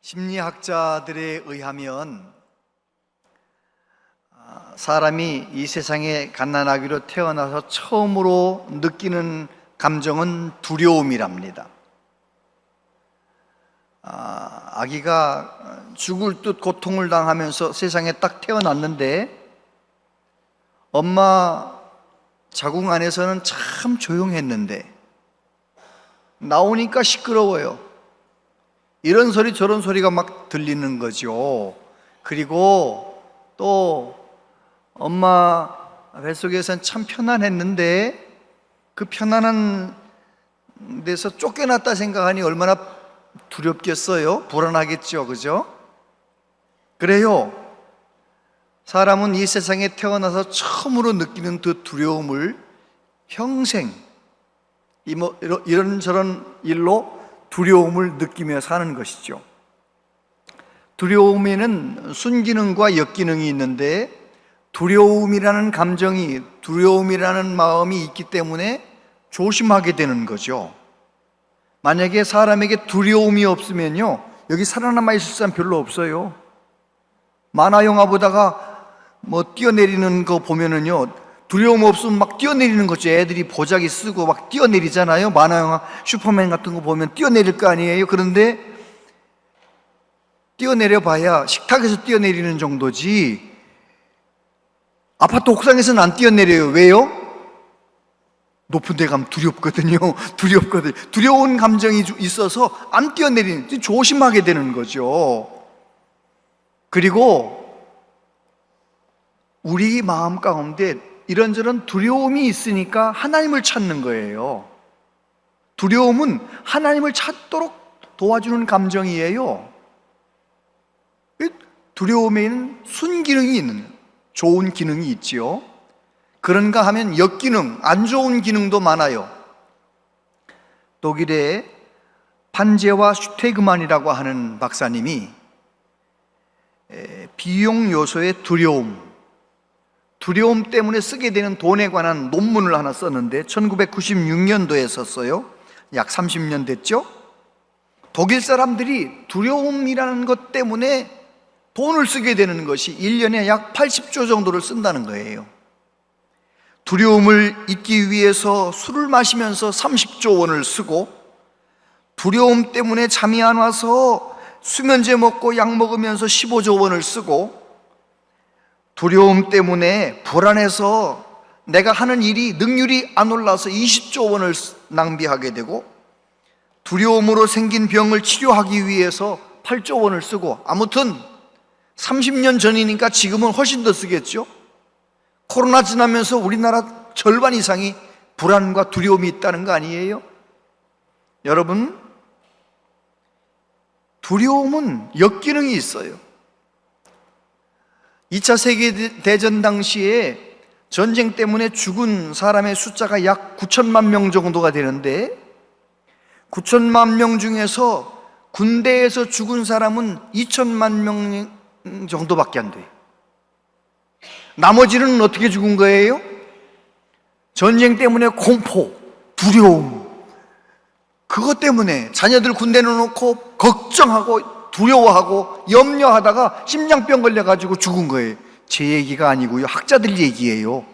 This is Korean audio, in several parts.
심리학자들에 의하면 사람이 이 세상에 갓난아기로 태어나서 처음으로 느끼는 감정은 두려움이랍니다. 아기가 죽을 듯 고통을 당하면서 세상에 딱 태어났는데 엄마 자궁 안에서는 참 조용했는데 나오니까 시끄러워요. 이런 소리 저런 소리가 막 들리는 거죠. 그리고 또 엄마 뱃속에서는 참 편안했는데 그 편안한 데서 쫓겨났다 생각하니 얼마나 두렵겠어요? 불안하겠죠, 그죠? 그래요. 사람은 이 세상에 태어나서 처음으로 느끼는 그 두려움을 평생 이런저런 일로 두려움을 느끼며 사는 것이죠. 두려움에는 순기능과 역기능이 있는데 두려움이라는 감정이, 두려움이라는 마음이 있기 때문에 조심하게 되는 거죠. 만약에 사람에게 두려움이 없으면요, 여기 살아남아 있을 사람 별로 없어요. 만화 영화 보다가 뛰어내리는 거 보면은요, 두려움 없으면 막 뛰어내리는 거죠. 애들이 보자기 쓰고 막 뛰어내리잖아요. 만화 영화 슈퍼맨 같은 거 보면 뛰어내릴 거 아니에요. 그런데 뛰어내려 봐야 식탁에서 뛰어내리는 정도지 아파트 옥상에서는 안 뛰어내려요. 왜요? 높은 데 가면 두렵거든요. 두려운 감정이 있어서 안 뛰어내리는, 조심하게 되는 거죠. 그리고 우리 마음 가운데 이런저런 두려움이 있으니까 하나님을 찾는 거예요. 두려움은 하나님을 찾도록 도와주는 감정이에요. 두려움에는 순기능이 있는, 좋은 기능이 있지요. 그런가 하면 역기능, 안 좋은 기능도 많아요. 독일의 판제와 슈테그만이라고 하는 박사님이 비용 요소의 두려움 때문에 쓰게 되는 돈에 관한 논문을 하나 썼는데 1996년도에 썼어요. 약 30년 됐죠. 독일 사람들이 두려움이라는 것 때문에 돈을 쓰게 되는 것이 1년에 약 80조 정도를 쓴다는 거예요. 두려움을 잊기 위해서 술을 마시면서 30조 원을 쓰고, 두려움 때문에 잠이 안 와서 수면제 먹고 약 먹으면서 15조 원을 쓰고, 두려움 때문에 불안해서 내가 하는 일이 능률이 안 올라서 20조 원을 낭비하게 되고, 두려움으로 생긴 병을 치료하기 위해서 8조 원을 쓰고, 아무튼 30년 전이니까 지금은 훨씬 더 쓰겠죠. 코로나 지나면서 우리나라 절반 이상이 불안과 두려움이 있다는 거 아니에요? 여러분, 두려움은 역기능이 있어요. 2차 세계대전 당시에 전쟁 때문에 죽은 사람의 숫자가 약 9천만 명 정도가 되는데 9천만 명 중에서 군대에서 죽은 사람은 2천만 명 정도밖에 안 돼요. 나머지는 어떻게 죽은 거예요? 전쟁 때문에 공포, 두려움, 그것 때문에 자녀들 군대 넣어놓고 걱정하고 두려워하고 염려하다가 심장병 걸려가지고 죽은 거예요. 제 얘기가 아니고요, 학자들 얘기예요.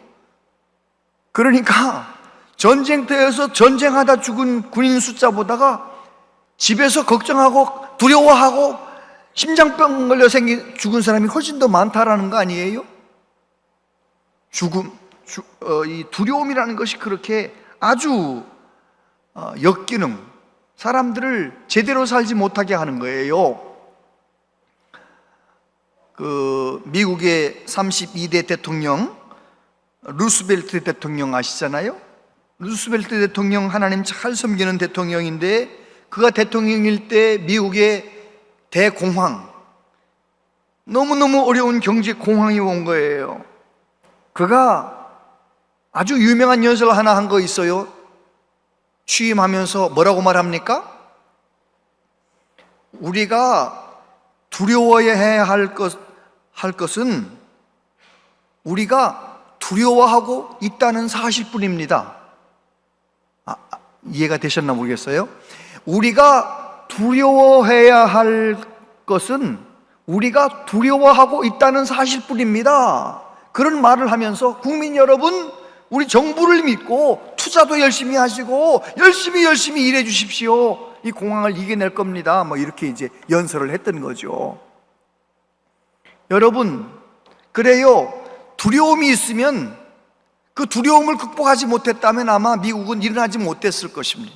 그러니까 전쟁터에서 전쟁하다 죽은 군인 숫자보다가 집에서 걱정하고 두려워하고 심장병 걸려 죽은 사람이 훨씬 더 많다라는 거 아니에요? 이 두려움이라는 것이 그렇게 아주 역기능, 사람들을 제대로 살지 못하게 하는 거예요. 미국의 32대 대통령 루스벨트 대통령 아시잖아요? 루스벨트 대통령 하나님 잘 섬기는 대통령인데, 그가 대통령일 때 미국의 대공황, 너무너무 어려운 경제 공황이 온 거예요. 그가 아주 유명한 연설 하나 한 거 있어요. 취임하면서 뭐라고 말합니까? 우리가 두려워해야 할 것은 우리가 두려워하고 있다는 사실뿐입니다. 이해가 되셨나 모르겠어요. 우리가 두려워해야 할 것은 우리가 두려워하고 있다는 사실뿐입니다. 그런 말을 하면서 국민 여러분, 우리 정부를 믿고 투자도 열심히 하시고 열심히 일해 주십시오. 이 공황을 이겨낼 겁니다. 뭐 이렇게 이제 연설을 했던 거죠. 여러분, 그래요. 두려움이 있으면 그 두려움을 극복하지 못했다면 아마 미국은 일어나지 못했을 것입니다.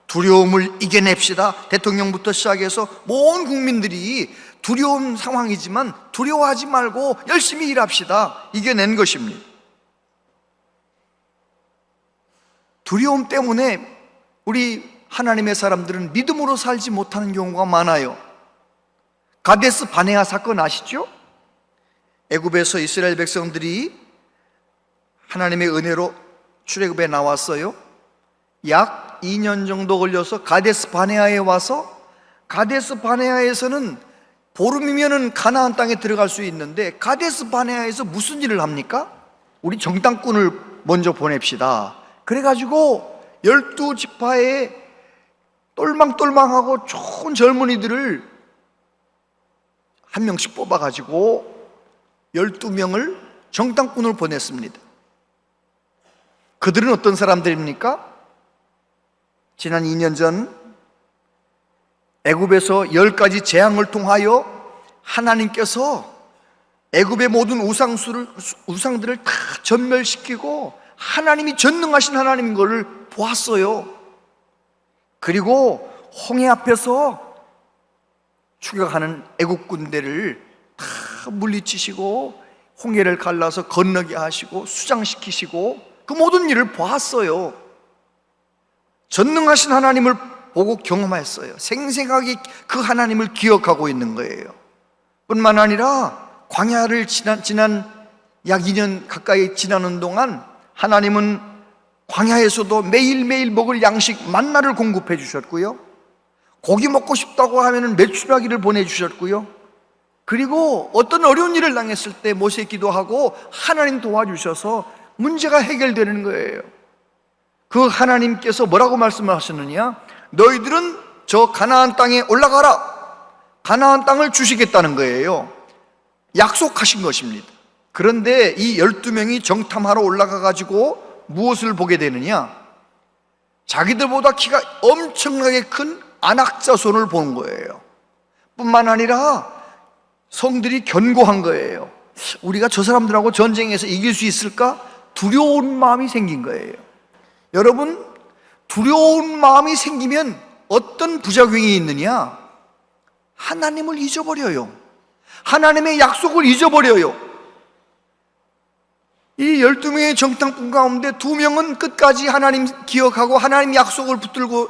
두려움을 이겨냅시다. 대통령부터 시작해서 모든 국민들이 두려운 상황이지만 두려워하지 말고 열심히 일합시다. 이겨낸 것입니다. 두려움 때문에 우리 하나님의 사람들은 믿음으로 살지 못하는 경우가 많아요. 가데스 바네아 사건 아시죠? 애굽에서 이스라엘 백성들이 하나님의 은혜로 출애굽에 나왔어요. 약 2년 정도 걸려서 가데스 바네아에 와서, 가데스 바네아에서는 보름이면은 가나안 땅에 들어갈 수 있는데 가데스 바네아에서 무슨 일을 합니까? 우리 정탐꾼을 먼저 보냅시다. 그래가지고 12지파의 똘망똘망하고 좋은 젊은이들을 한 명씩 뽑아가지고 12명을 정탐꾼을 보냈습니다. 그들은 어떤 사람들입니까? 지난 2년 전 애굽에서 10가지 재앙을 통하여 하나님께서 애굽의 모든 우상들을 다 전멸시키고 하나님이 전능하신 하나님인 것을 보았어요. 그리고 홍해 앞에서 추격하는 애국 군대를 다 물리치시고 홍해를 갈라서 건너게 하시고 수장시키시고 그 모든 일을 보았어요. 전능하신 하나님을 보고 경험했어요. 생생하게 그 하나님을 기억하고 있는 거예요. 뿐만 아니라 광야를 지난 약 2년 가까이 지나는 동안 하나님은 광야에서도 매일매일 먹을 양식 만나를 공급해 주셨고요, 고기 먹고 싶다고 하면 메추라기를 보내주셨고요, 그리고 어떤 어려운 일을 당했을 때 모세 기도하고 하나님 도와주셔서 문제가 해결되는 거예요. 그 하나님께서 뭐라고 말씀하셨느냐? 너희들은 저 가나안 땅에 올라가라. 가나안 땅을 주시겠다는 거예요. 약속하신 것입니다. 그런데 이 12명이 정탐하러 올라가 가지고 무엇을 보게 되느냐? 자기들보다 키가 엄청나게 큰 안악자손을 본 거예요. 뿐만 아니라 성들이 견고한 거예요. 우리가 저 사람들하고 전쟁에서 이길 수 있을까? 두려운 마음이 생긴 거예요. 여러분, 두려운 마음이 생기면 어떤 부작용이 있느냐? 하나님을 잊어버려요. 하나님의 약속을 잊어버려요. 이 12명의 정탐꾼 가운데 2명은 끝까지 하나님 기억하고 하나님 약속을 붙들고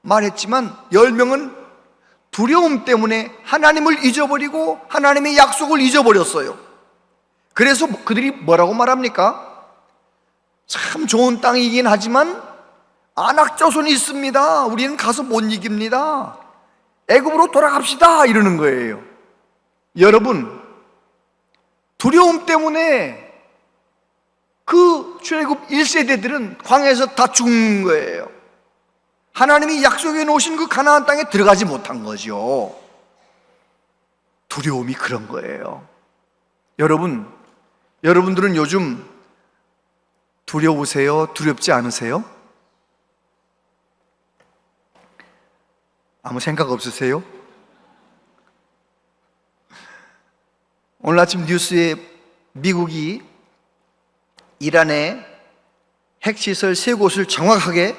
말했지만 10명은 두려움 때문에 하나님을 잊어버리고 하나님의 약속을 잊어버렸어요. 그래서 그들이 뭐라고 말합니까? 참 좋은 땅이긴 하지만 안악자손이 있습니다. 우리는 가서 못 이깁니다. 애굽으로 돌아갑시다 이러는 거예요. 여러분, 두려움 때문에 그 출애굽 1세대들은 광야에서 다 죽는 거예요. 하나님이 약속해 놓으신 그 가나안 땅에 들어가지 못한 거죠. 두려움이 그런 거예요. 여러분들은 요즘 두려우세요? 두렵지 않으세요? 아무 생각 없으세요? 오늘 아침 뉴스에 미국이 이란의 핵시설 3곳을 정확하게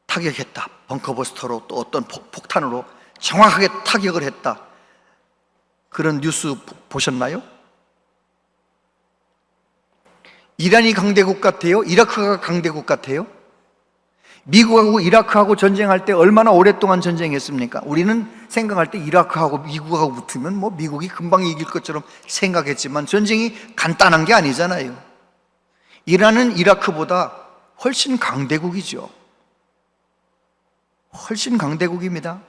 타격했다. 벙커버스터로 또 어떤 폭탄으로 정확하게 타격을 했다. 그런 뉴스 보셨나요? 이란이 강대국 같아요? 이라크가 강대국 같아요? 미국하고 이라크하고 전쟁할 때 얼마나 오랫동안 전쟁했습니까? 우리는 생각할 때 이라크하고 미국하고 붙으면 뭐 미국이 금방 이길 것처럼 생각했지만 전쟁이 간단한 게 아니잖아요. 이란은 이라크보다 훨씬 강대국이죠. 훨씬 강대국입니다.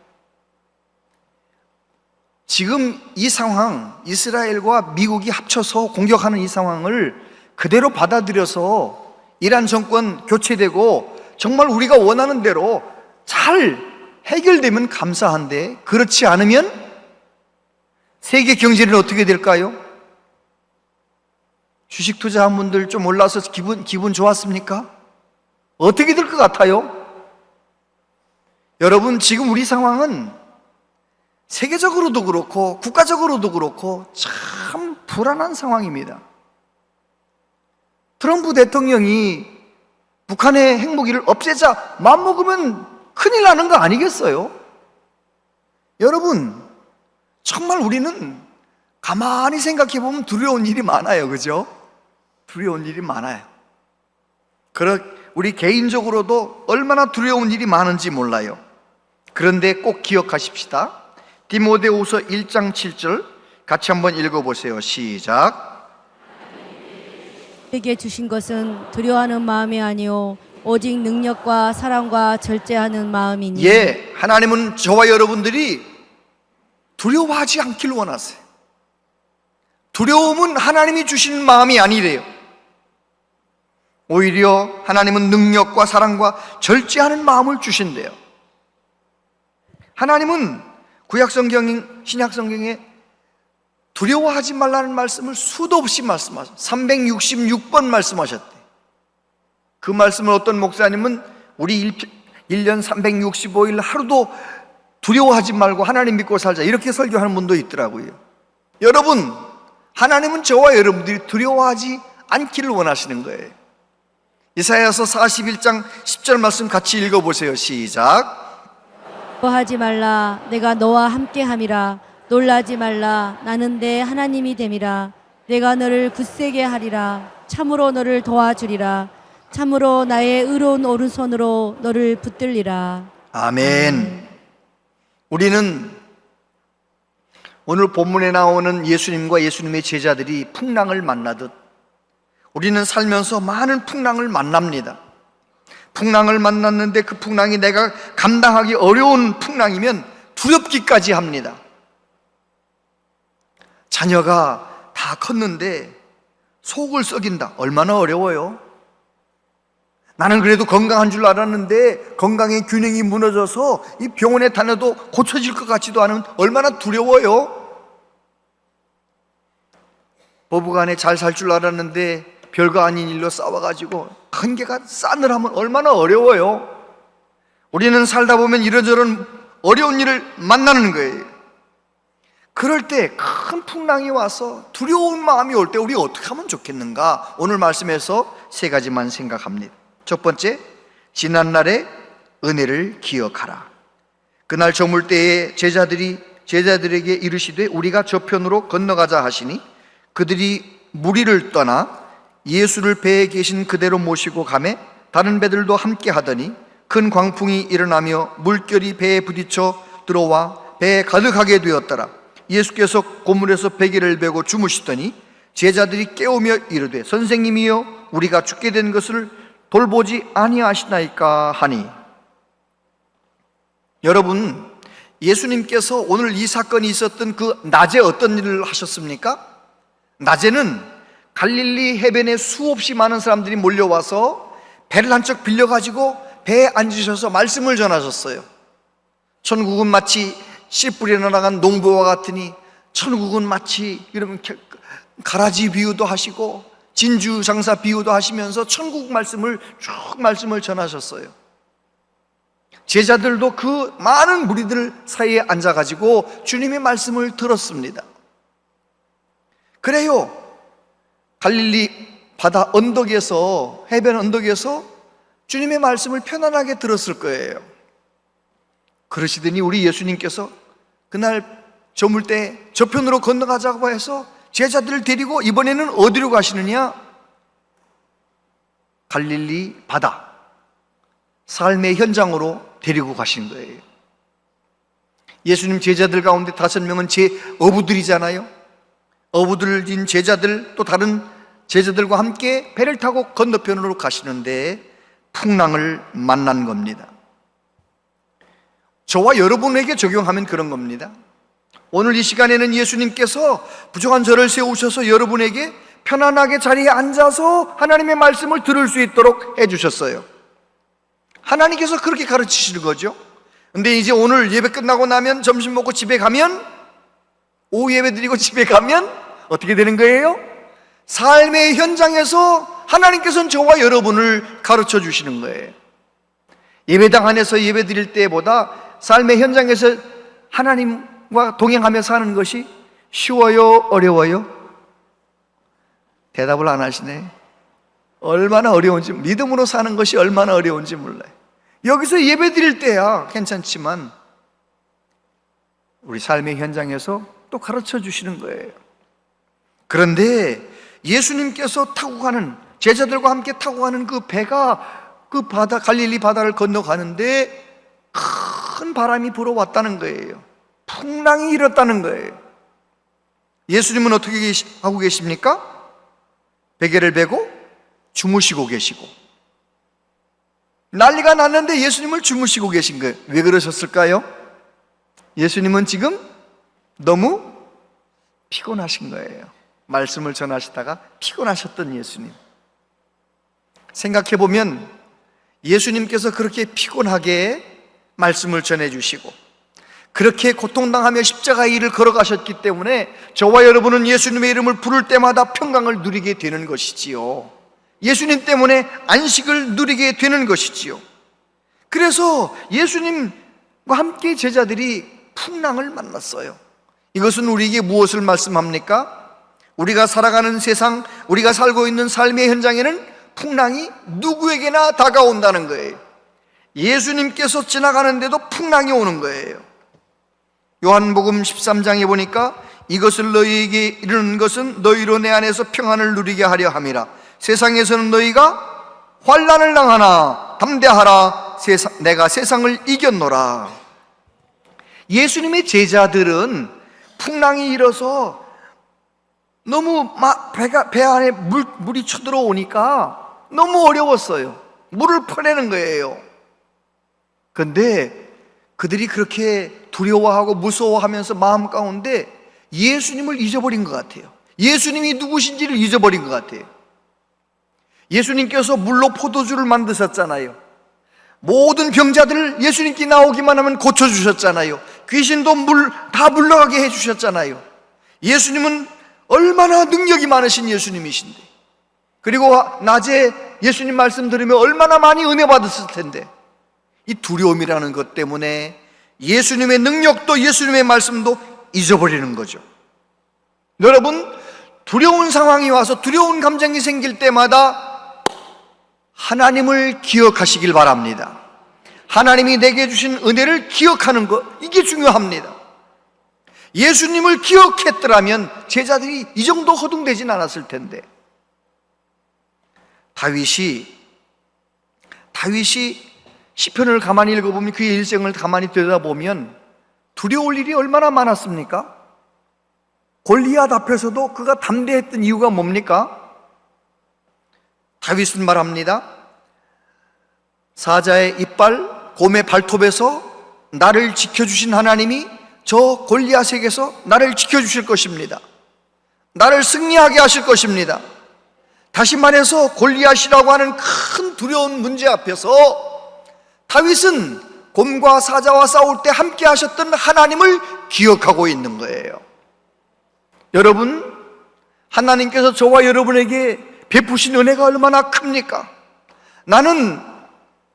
지금 이 상황, 이스라엘과 미국이 합쳐서 공격하는 이 상황을 그대로 받아들여서 이란 정권 교체되고 정말 우리가 원하는 대로 잘 해결되면 감사한데 그렇지 않으면 세계 경제는 어떻게 될까요? 주식 투자한 분들 좀 올라서 기분 좋았습니까? 어떻게 될 것 같아요? 여러분, 지금 우리 상황은 세계적으로도 그렇고 국가적으로도 그렇고 참 불안한 상황입니다. 트럼프 대통령이 북한의 핵무기를 없애자 맘먹으면 큰일 나는 거 아니겠어요? 여러분, 정말 우리는 가만히 생각해 보면 두려운 일이 많아요. 그죠? 두려운 일이 많아요. 우리 개인적으로도 얼마나 두려운 일이 많은지 몰라요. 그런데 꼭 기억하십시다. 디모데후서 1장 7절 같이 한번 읽어보세요. 시작. 우리에게 주신 것은 두려워하는 마음이 아니요 오직 능력과 사랑과 절제하는 마음이니. 하나님은 저와 여러분들이 두려워하지 않길 원하세요. 두려움은 하나님이 주신 마음이 아니래요. 오히려 하나님은 능력과 사랑과 절제하는 마음을 주신대요. 하나님은 구약성경, 신약성경에 두려워하지 말라는 말씀을 수도 없이 말씀하셨어요. 366번 말씀하셨대. 그 말씀을 어떤 목사님은 우리 1년 365일 하루도 두려워하지 말고 하나님 믿고 살자, 이렇게 설교하는 분도 있더라고요. 여러분, 하나님은 저와 여러분들이 두려워하지 않기를 원하시는 거예요. 이사야서 41장 10절 말씀 같이 읽어보세요. 시작. 두려워하지 말라 내가 너와 함께함이라. 놀라지 말라 나는 내 하나님이 됨이라. 내가 너를 굳세게 하리라. 참으로 너를 도와주리라. 참으로 나의 의로운 오른손으로 너를 붙들리라. 아멘. 우리는 오늘 본문에 나오는 예수님과 예수님의 제자들이 풍랑을 만나듯 우리는 살면서 많은 풍랑을 만납니다. 풍랑을 만났는데 그 풍랑이 내가 감당하기 어려운 풍랑이면 두렵기까지 합니다. 자녀가 다 컸는데 속을 썩인다. 얼마나 어려워요. 나는 그래도 건강한 줄 알았는데 건강의 균형이 무너져서 이 병원에 다녀도 고쳐질 것 같지도 않은, 얼마나 두려워요. 부부간에 잘 살 줄 알았는데 별거 아닌 일로 싸워가지고 관계가 싸늘하면 얼마나 어려워요. 우리는 살다 보면 이런저런 어려운 일을 만나는 거예요. 그럴 때 큰 풍랑이 와서 두려운 마음이 올 때 우리 어떻게 하면 좋겠는가? 오늘 말씀에서 세 가지만 생각합니다. 첫 번째, 지난날의 은혜를 기억하라. 그날 저물 때에 제자들에게 이르시되 우리가 저편으로 건너가자 하시니 그들이 무리를 떠나 예수를 배에 계신 그대로 모시고 가매 다른 배들도 함께 하더니 큰 광풍이 일어나며 물결이 배에 부딪혀 들어와 배에 가득하게 되었더라. 예수께서 고물에서 베개를 베고 주무시더니 제자들이 깨우며 이르되 선생님이여 우리가 죽게 된 것을 돌보지 아니하시나이까 하니. 여러분, 예수님께서 오늘 이 사건이 있었던 그 낮에 어떤 일을 하셨습니까? 낮에는 갈릴리 해변에 수없이 많은 사람들이 몰려와서 배를 한쪽 빌려가지고 배에 앉으셔서 말씀을 전하셨어요. 천국은 마치 씨 뿌려 나간 농부와 같으니, 천국은 마치 이러면 가라지 비유도 하시고 진주 장사 비유도 하시면서 천국 말씀을 쭉 말씀을 전하셨어요. 제자들도 그 많은 무리들 사이에 앉아가지고 주님의 말씀을 들었습니다. 그래요, 갈릴리 바다 언덕에서, 해변 언덕에서 주님의 말씀을 편안하게 들었을 거예요. 그러시더니 우리 예수님께서 그날 저물 때 저편으로 건너가자고 해서 제자들을 데리고 이번에는 어디로 가시느냐? 갈릴리 바다, 삶의 현장으로 데리고 가신 거예요. 예수님 제자들 가운데 5명은 제 어부들이잖아요. 어부들인 제자들, 또 다른 제자들과 함께 배를 타고 건너편으로 가시는데 풍랑을 만난 겁니다. 저와 여러분에게 적용하면 그런 겁니다. 오늘 이 시간에는 예수님께서 부족한 저를 세우셔서 여러분에게 편안하게 자리에 앉아서 하나님의 말씀을 들을 수 있도록 해주셨어요. 하나님께서 그렇게 가르치시는 거죠. 근데 이제 오늘 예배 끝나고 나면 점심 먹고 집에 가면, 오후 예배 드리고 집에 가면 어떻게 되는 거예요? 삶의 현장에서 하나님께서는 저와 여러분을 가르쳐 주시는 거예요. 예배당 안에서 예배 드릴 때보다 삶의 현장에서 하나님과 동행하며 사는 것이 쉬워요? 어려워요? 대답을 안 하시네. 얼마나 어려운지, 믿음으로 사는 것이 얼마나 어려운지 몰라요. 여기서 예배 드릴 때야 괜찮지만 우리 삶의 현장에서 또 가르쳐 주시는 거예요. 그런데 예수님께서 타고 가는, 제자들과 함께 타고 가는 그 배가 그 바다, 갈릴리 바다를 건너가는데 큰 바람이 불어왔다는 거예요. 풍랑이 일었다는 거예요. 예수님은 어떻게 하고 계십니까? 베개를 베고 주무시고 계시고, 난리가 났는데 예수님은 주무시고 계신 거예요. 왜 그러셨을까요? 예수님은 지금 너무 피곤하신 거예요. 말씀을 전하시다가 피곤하셨던 예수님. 생각해보면 예수님께서 그렇게 피곤하게 말씀을 전해주시고 그렇게 고통당하며 십자가의 일을 걸어가셨기 때문에 저와 여러분은 예수님의 이름을 부를 때마다 평강을 누리게 되는 것이지요. 예수님 때문에 안식을 누리게 되는 것이지요. 그래서 예수님과 함께 제자들이 풍랑을 만났어요. 이것은 우리에게 무엇을 말씀합니까? 우리가 살아가는 세상, 우리가 살고 있는 삶의 현장에는 풍랑이 누구에게나 다가온다는 거예요. 예수님께서 지나가는데도 풍랑이 오는 거예요. 요한복음 13장에 보니까 이것을 너희에게 이르는 것은 너희로 내 안에서 평안을 누리게 하려 함이라. 세상에서는 너희가 환난을 당하나 담대하라. 내가 세상을 이겼노라. 예수님의 제자들은 풍랑이 일어서 너무 배 안에 물이 쳐들어오니까 너무 어려웠어요. 물을 퍼내는 거예요. 그런데 그들이 그렇게 두려워하고 무서워하면서 마음 가운데 예수님을 잊어버린 것 같아요. 예수님이 누구신지를 잊어버린 것 같아요. 예수님께서 물로 포도주를 만드셨잖아요. 모든 병자들 예수님께 나오기만 하면 고쳐주셨잖아요. 귀신도 다 물러가게 해주셨잖아요. 예수님은 얼마나 능력이 많으신 예수님이신데, 그리고 낮에 예수님 말씀 들으면 얼마나 많이 은혜 받았을 텐데, 이 두려움이라는 것 때문에 예수님의 능력도 예수님의 말씀도 잊어버리는 거죠. 여러분, 두려운 상황이 와서 두려운 감정이 생길 때마다 하나님을 기억하시길 바랍니다. 하나님이 내게 주신 은혜를 기억하는 것, 이게 중요합니다. 예수님을 기억했더라면 제자들이 이 정도 허둥대진 않았을 텐데. 다윗이 시편을 가만히 읽어보면, 그의 일생을 가만히 들여다보면 두려울 일이 얼마나 많았습니까? 골리앗 앞에서도 그가 담대했던 이유가 뭡니까? 다윗은 말합니다. 사자의 이빨, 곰의 발톱에서 나를 지켜주신 하나님이 저 골리앗에게서 나를 지켜주실 것입니다. 나를 승리하게 하실 것입니다. 다시 말해서 골리앗이라고 하는 큰 두려운 문제 앞에서 다윗은 곰과 사자와 싸울 때 함께 하셨던 하나님을 기억하고 있는 거예요. 여러분, 하나님께서 저와 여러분에게 베푸신 은혜가 얼마나 큽니까? 나는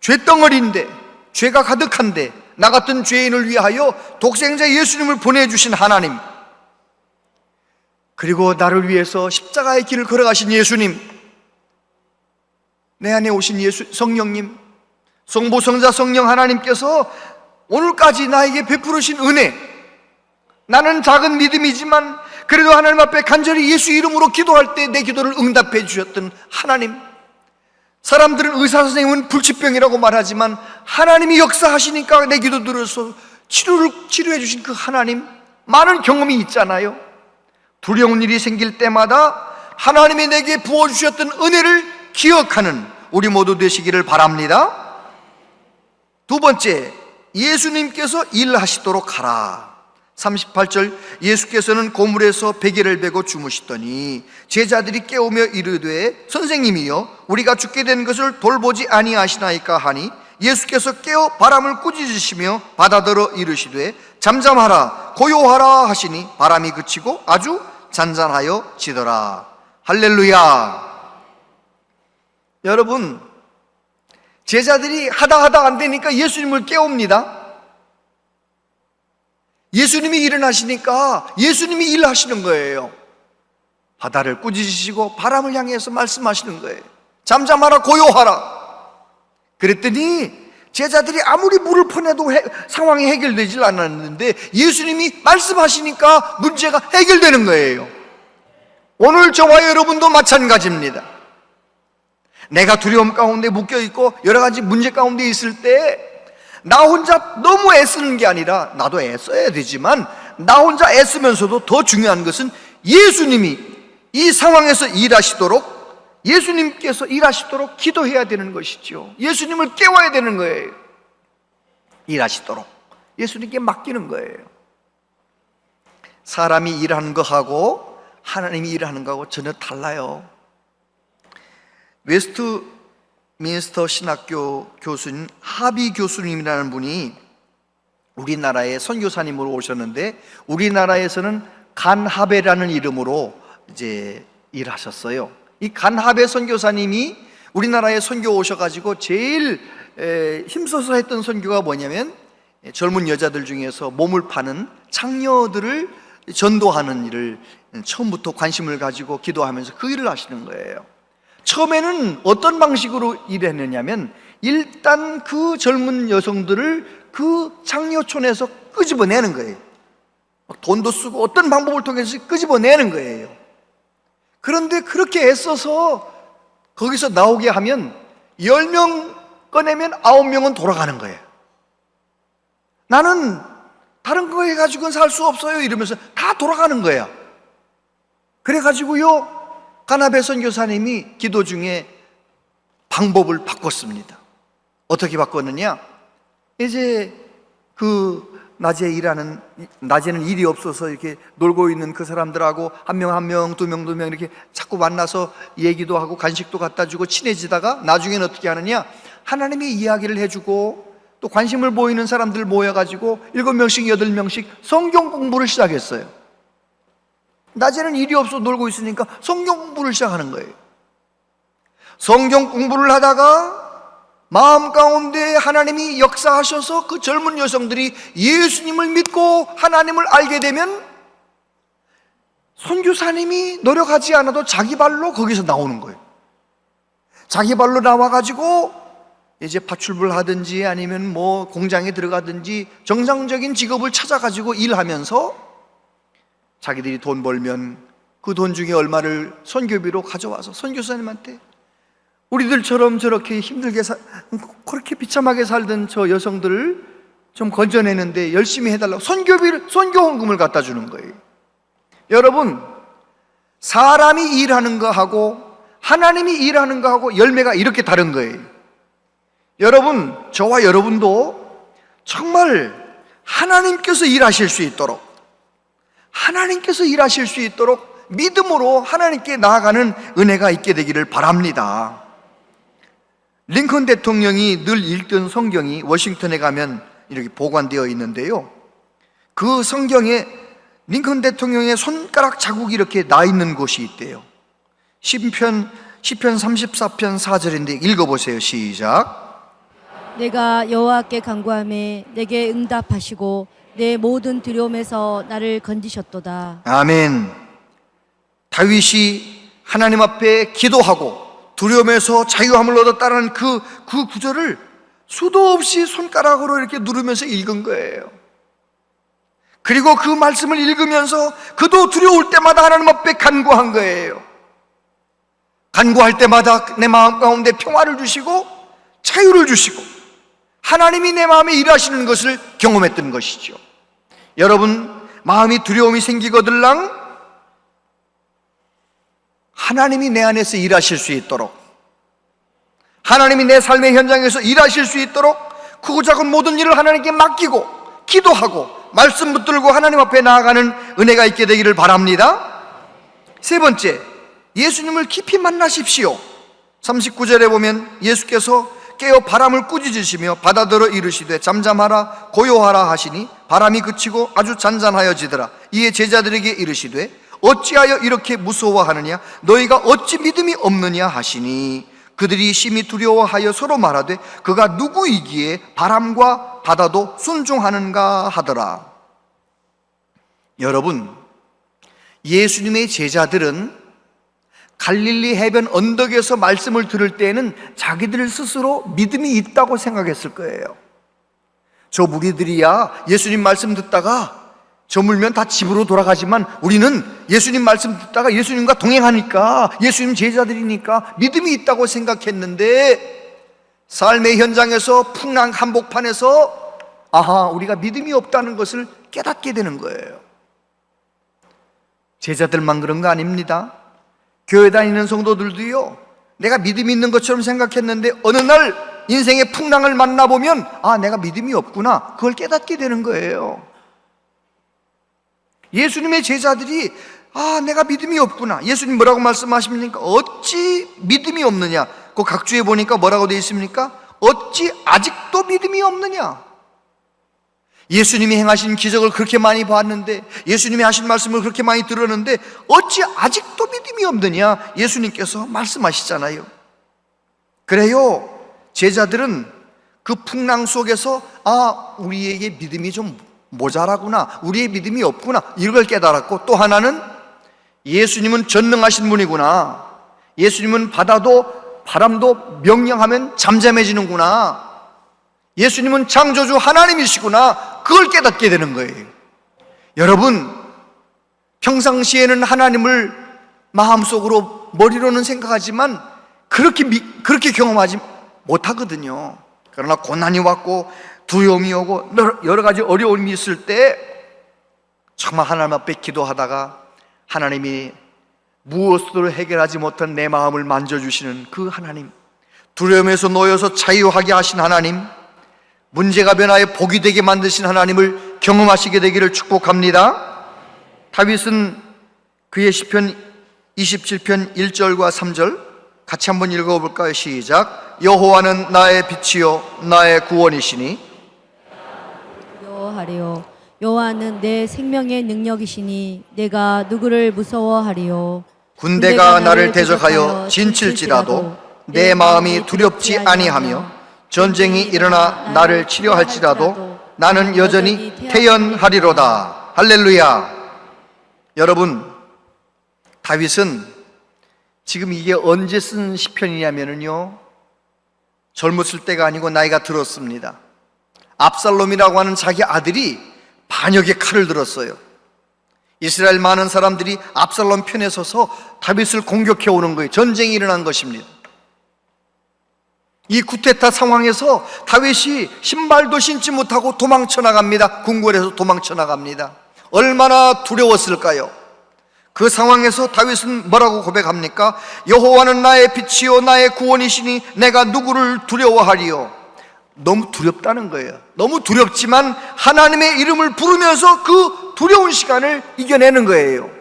죄덩어리인데, 죄가 가득한데 나 같은 죄인을 위하여 독생자 예수님을 보내주신 하나님, 그리고 나를 위해서 십자가의 길을 걸어가신 예수님, 내 안에 오신 성령님, 성부성자 성령 하나님께서 오늘까지 나에게 베푸르신 은혜, 나는 작은 믿음이지만 그래도 하나님 앞에 간절히 예수 이름으로 기도할 때 내 기도를 응답해 주셨던 하나님, 사람들은 의사 선생님은 불치병이라고 말하지만 하나님이 역사하시니까 내 기도 들어서 치료해 주신 그 하나님, 많은 경험이 있잖아요. 두려운 일이 생길 때마다 하나님이 내게 부어주셨던 은혜를 기억하는 우리 모두 되시기를 바랍니다. 두 번째, 예수님께서 일하시도록 하라. 38절, 예수께서는 고물에서 베개를 베고 주무시더니 제자들이 깨우며 이르되 선생님이여, 우리가 죽게 된 것을 돌보지 아니하시나이까 하니 예수께서 깨어 바람을 꾸짖으시며 바다더러 이르시되 잠잠하라 고요하라 하시니 바람이 그치고 아주 잔잔하여 지더라. 할렐루야. 여러분, 제자들이 하다 안 되니까 예수님을 깨웁니다. 예수님이 일어나시니까 예수님이 일하시는 거예요. 바다를 꾸짖으시고 바람을 향해서 말씀하시는 거예요. 잠잠하라 고요하라. 그랬더니 제자들이 아무리 물을 퍼내도 상황이 해결되질 않았는데 예수님이 말씀하시니까 문제가 해결되는 거예요. 오늘 저와 여러분도 마찬가지입니다. 내가 두려움 가운데 묶여있고 여러 가지 문제 가운데 있을 때 나 혼자 너무 애쓰는 게 아니라, 나도 애써야 되지만 나 혼자 애쓰면서도 더 중요한 것은 예수님이 이 상황에서 일하시도록, 예수님께서 일하시도록 기도해야 되는 것이죠. 예수님을 깨워야 되는 거예요. 일하시도록 예수님께 맡기는 거예요. 사람이 일하는 거하고 하나님이 일하는 거하고 전혀 달라요. 웨스트민스터 신학교 교수님 하비 교수님이라는 분이 우리나라에 선교사님으로 오셨는데, 우리나라에서는 간하베라는 이름으로 이제 일하셨어요. 이 간하베 선교사님이 우리나라에 선교 오셔가지고 제일 힘써서 했던 선교가 뭐냐면, 젊은 여자들 중에서 몸을 파는 창녀들을 전도하는 일을 처음부터 관심을 가지고 기도하면서 그 일을 하시는 거예요. 처음에는 어떤 방식으로 일했느냐면, 일단 그 젊은 여성들을 그 창녀촌에서 끄집어내는 거예요. 돈도 쓰고 어떤 방법을 통해서 끄집어내는 거예요. 그런데 그렇게 애써서 거기서 나오게 하면 10명 꺼내면 9명은 돌아가는 거예요. 나는 다른 거 해가지고는 살 수 없어요 이러면서 다 돌아가는 거야. 그래가지고요, 가나베 선교사님이 기도 중에 방법을 바꿨습니다. 어떻게 바꿨느냐? 이제 그 낮에는 일이 없어서 이렇게 놀고 있는 그 사람들하고 한 명, 두 명 이렇게 자꾸 만나서 얘기도 하고 간식도 갖다 주고 친해지다가 나중에는 어떻게 하느냐? 하나님이 이야기를 해주고 또 관심을 보이는 사람들 모여가지고 7명씩 8명씩 성경 공부를 시작했어요. 낮에는 일이 없어 놀고 있으니까 성경 공부를 시작하는 거예요. 성경 공부를 하다가 마음 가운데 하나님이 역사하셔서 그 젊은 여성들이 예수님을 믿고 하나님을 알게 되면 선교사님이 노력하지 않아도 자기 발로 거기서 나오는 거예요. 자기 발로 나와가지고 이제 파출부를 하든지 아니면 뭐 공장에 들어가든지 정상적인 직업을 찾아가지고 일하면서 자기들이 돈 벌면 그 돈 중에 얼마를 선교비로 가져와서 선교사님한테, 우리들처럼 저렇게 힘들게 그렇게 비참하게 살던 저 여성들을 좀 건져내는데 열심히 해달라고 선교헌금을 갖다 주는 거예요. 여러분, 사람이 일하는 거하고 하나님이 일하는 거하고 열매가 이렇게 다른 거예요. 여러분, 저와 여러분도 정말 하나님께서 일하실 수 있도록 믿음으로 하나님께 나아가는 은혜가 있게 되기를 바랍니다. 링컨 대통령이 늘 읽던 성경이 워싱턴에 가면 이렇게 보관되어 있는데요, 그 성경에 링컨 대통령의 손가락 자국이 이렇게 나 있는 곳이 있대요. 시편 34편 4절인데 읽어보세요. 시작. 내가 여호와께 간구하매 내게 응답하시고 내 모든 두려움에서 나를 건지셨도다. 아멘. 다윗이 하나님 앞에 기도하고 두려움에서 자유함을 얻었다는 그 구절을 수도 없이 손가락으로 이렇게 누르면서 읽은 거예요. 그리고 그 말씀을 읽으면서 그도 두려울 때마다 하나님 앞에 간구한 거예요. 간구할 때마다 내 마음 가운데 평화를 주시고 자유를 주시고 하나님이 내 마음에 일하시는 것을 경험했던 것이죠. 여러분, 마음이 두려움이 생기거들랑 하나님이 내 안에서 일하실 수 있도록, 하나님이 내 삶의 현장에서 일하실 수 있도록 크고 작은 모든 일을 하나님께 맡기고 기도하고 말씀 붙들고 하나님 앞에 나아가는 은혜가 있게 되기를 바랍니다. 세 번째, 예수님을 깊이 만나십시오. 39절에 보면 예수께서 깨어 바람을 꾸짖으시며 바다더러 이르시되 잠잠하라 고요하라 하시니 바람이 그치고 아주 잔잔하여지더라. 이에 제자들에게 이르시되 어찌하여 이렇게 무서워하느냐 너희가 어찌 믿음이 없느냐 하시니 그들이 심히 두려워하여 서로 말하되 그가 누구이기에 바람과 바다도 순종하는가 하더라. 여러분, 예수님의 제자들은 갈릴리 해변 언덕에서 말씀을 들을 때에는 자기들 스스로 믿음이 있다고 생각했을 거예요. 저 무리들이야 예수님 말씀 듣다가 저물면 다 집으로 돌아가지만 우리는 예수님 말씀 듣다가 예수님과 동행하니까 예수님 제자들이니까 믿음이 있다고 생각했는데 삶의 현장에서 풍랑 한복판에서 우리가 믿음이 없다는 것을 깨닫게 되는 거예요. 제자들만 그런 거 아닙니다. 교회 다니는 성도들도요, 내가 믿음이 있는 것처럼 생각했는데 어느 날 인생의 풍랑을 만나보면 내가 믿음이 없구나, 그걸 깨닫게 되는 거예요. 예수님의 제자들이 내가 믿음이 없구나. 예수님 뭐라고 말씀하십니까? 어찌 믿음이 없느냐. 그 각주에 보니까 뭐라고 되어 있습니까? 어찌 아직도 믿음이 없느냐. 예수님이 행하신 기적을 그렇게 많이 봤는데, 예수님이 하신 말씀을 그렇게 많이 들었는데 어찌 아직도 믿음이 없느냐. 예수님께서 말씀하시잖아요. 그래요, 제자들은 그 풍랑 속에서 우리에게 믿음이 좀 모자라구나, 우리의 믿음이 없구나, 이걸 깨달았고, 또 하나는 예수님은 전능하신 분이구나, 예수님은 바다도 바람도 명령하면 잠잠해지는구나, 예수님은 창조주 하나님이시구나, 그걸 깨닫게 되는 거예요. 여러분, 평상시에는 하나님을 마음속으로 머리로는 생각하지만 그렇게 경험하지 못하거든요. 그러나 고난이 왔고 두려움이 오고 여러 가지 어려움이 있을 때 정말 하나님 앞에 기도하다가 하나님이 무엇으로 해결하지 못한 내 마음을 만져주시는 그 하나님, 두려움에서 놓여서 자유하게 하신 하나님, 문제가 변화에 복이 되게 만드신 하나님을 경험하시게 되기를 축복합니다. 다윗은 그의 시편 27편 1절과 3절 같이 한번 읽어볼까요? 시작. 여호와는 나의 빛이요 나의 구원이시니 두려워하리요. 여호와는 내 생명의 능력이시니 내가 누구를 무서워하리요. 군대가 나를 대적하여 진칠지라도 내 마음이 두렵지 아니하며 전쟁이 일어나 나를 치려할지라도 나는 여전히 태연하리로다. 할렐루야. 여러분, 다윗은 지금 이게 언제 쓴 시편이냐면요, 젊었을 때가 아니고 나이가 들었습니다. 압살롬이라고 하는 자기 아들이 반역의 칼을 들었어요. 이스라엘 많은 사람들이 압살롬 편에 서서 다윗을 공격해 오는 거예요. 전쟁이 일어난 것입니다. 이 쿠데타 상황에서 다윗이 신발도 신지 못하고 도망쳐 나갑니다. 궁궐에서 도망쳐 나갑니다. 얼마나 두려웠을까요? 그 상황에서 다윗은 뭐라고 고백합니까? 여호와는 나의 빛이요 나의 구원이시니 내가 누구를 두려워하리요. 너무 두렵다는 거예요. 너무 두렵지만 하나님의 이름을 부르면서 그 두려운 시간을 이겨내는 거예요.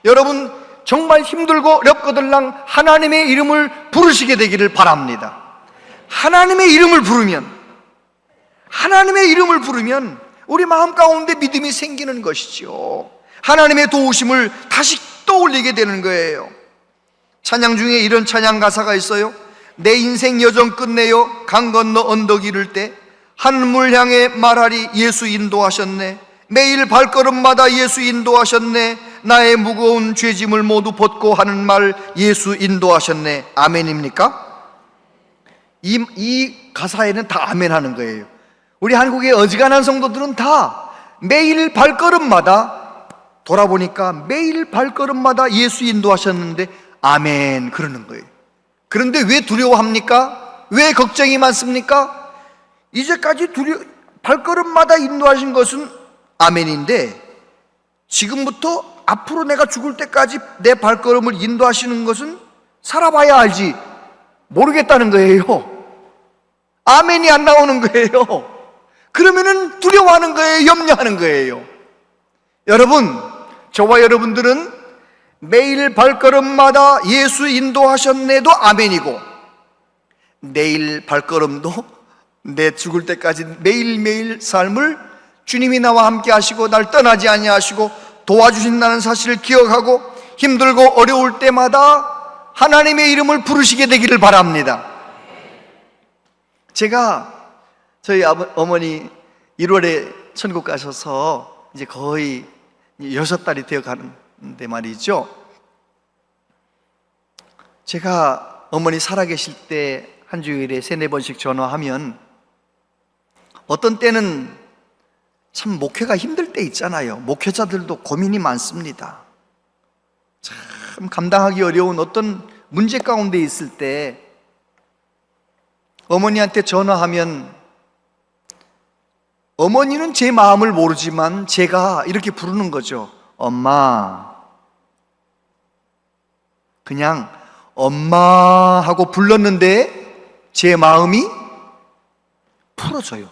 여러분, 정말 힘들고 어렵거들랑 하나님의 이름을 부르시게 되기를 바랍니다. 하나님의 이름을 부르면 우리 마음 가운데 믿음이 생기는 것이죠. 하나님의 도우심을 다시 떠올리게 되는 거예요. 찬양 중에 이런 찬양 가사가 있어요. 내 인생 여정 끝내요 강 건너 언덕 이를 때 하늘 향해 말하리 예수 인도하셨네. 매일 발걸음마다 예수 인도하셨네. 나의 무거운 죄짐을 모두 벗고 하는 말 예수 인도하셨네. 아멘입니까? 이 가사에는 다 아멘 하는 거예요. 우리 한국의 어지간한 성도들은 다 매일 발걸음마다 돌아보니까 매일 발걸음마다 예수 인도하셨는데 아멘 그러는 거예요. 그런데 왜 두려워합니까? 왜 걱정이 많습니까? 이제까지 발걸음마다 인도하신 것은 아멘인데 지금부터 앞으로 내가 죽을 때까지 내 발걸음을 인도하시는 것은 살아봐야 알지 모르겠다는 거예요. 아멘이 안 나오는 거예요. 그러면은 두려워하는 거예요. 염려하는 거예요. 여러분, 저와 여러분들은 매일 발걸음마다 예수 인도하셨네도 아멘이고 내일 발걸음도 내 죽을 때까지 매일매일 삶을 주님이 나와 함께 하시고 날 떠나지 아니하시고 도와주신다는 사실을 기억하고 힘들고 어려울 때마다 하나님의 이름을 부르시게 되기를 바랍니다. 제가 저희 어머니 1월에 천국 가셔서 이제 거의 6달이 되어 가는데 말이죠, 제가 어머니 살아계실 때 한 주일에 3-4번씩 전화하면 어떤 때는 참 목회가 힘들 때 있잖아요. 목회자들도 고민이 많습니다. 참 감당하기 어려운 어떤 문제 가운데 있을 때 어머니한테 전화하면 어머니는 제 마음을 모르지만 제가 이렇게 부르는 거죠. 엄마. 그냥 엄마 하고 불렀는데 제 마음이 풀어져요.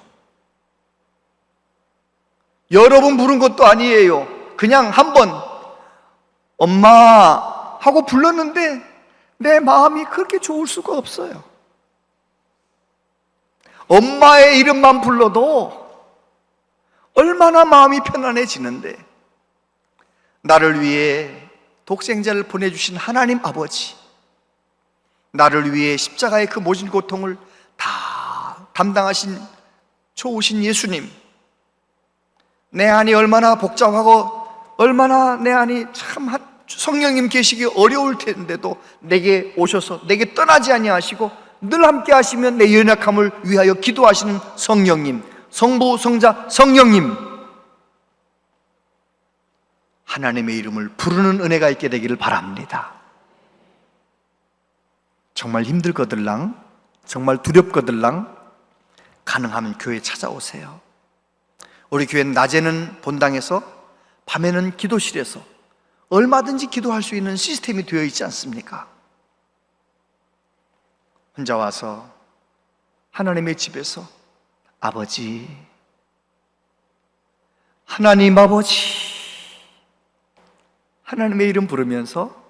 여러 번 부른 것도 아니에요. 그냥 한 번 엄마 하고 불렀는데 내 마음이 그렇게 좋을 수가 없어요. 엄마의 이름만 불러도 얼마나 마음이 편안해지는데, 나를 위해 독생자를 보내주신 하나님 아버지, 나를 위해 십자가의 그 모진 고통을 다 담당하신 좋으신 예수님, 내 안이 얼마나 복잡하고 얼마나 내 안이 참 성령님 계시기 어려울 텐데도 내게 오셔서 내게 떠나지 아니하시고 늘 함께 하시면 내 연약함을 위하여 기도하시는 성령님, 성부, 성자, 성령님, 하나님의 이름을 부르는 은혜가 있게 되기를 바랍니다. 정말 힘들거들랑, 정말 두렵거들랑 가능하면 교회 찾아오세요. 우리 교회는 낮에는 본당에서, 밤에는 기도실에서 얼마든지 기도할 수 있는 시스템이 되어 있지 않습니까? 혼자 와서 하나님의 집에서 아버지, 하나님 아버지, 하나님의 이름 부르면서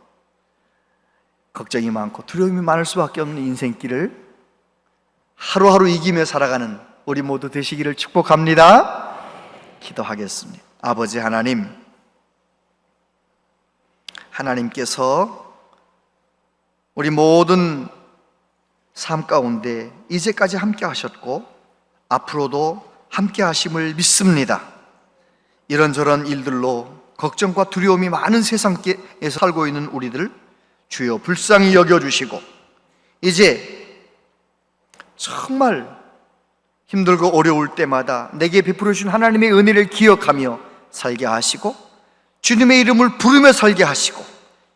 걱정이 많고 두려움이 많을 수밖에 없는 인생길을 하루하루 이기며 살아가는 우리 모두 되시기를 축복합니다. 기도하겠습니다. 아버지 하나님, 하나님께서 우리 모든 삶 가운데 이제까지 함께 하셨고 앞으로도 함께 하심을 믿습니다. 이런저런 일들로 걱정과 두려움이 많은 세상에서 살고 있는 우리들 주여 불쌍히 여겨주시고, 이제 정말 힘들고 어려울 때마다 내게 베풀어 주신 하나님의 은혜를 기억하며 살게 하시고, 주님의 이름을 부르며 살게 하시고,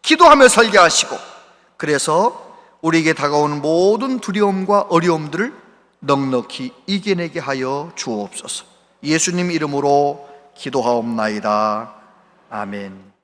기도하며 살게 하시고, 그래서 우리에게 다가오는 모든 두려움과 어려움들을 넉넉히 이겨내게 하여 주옵소서. 예수님 이름으로 기도하옵나이다. 아멘.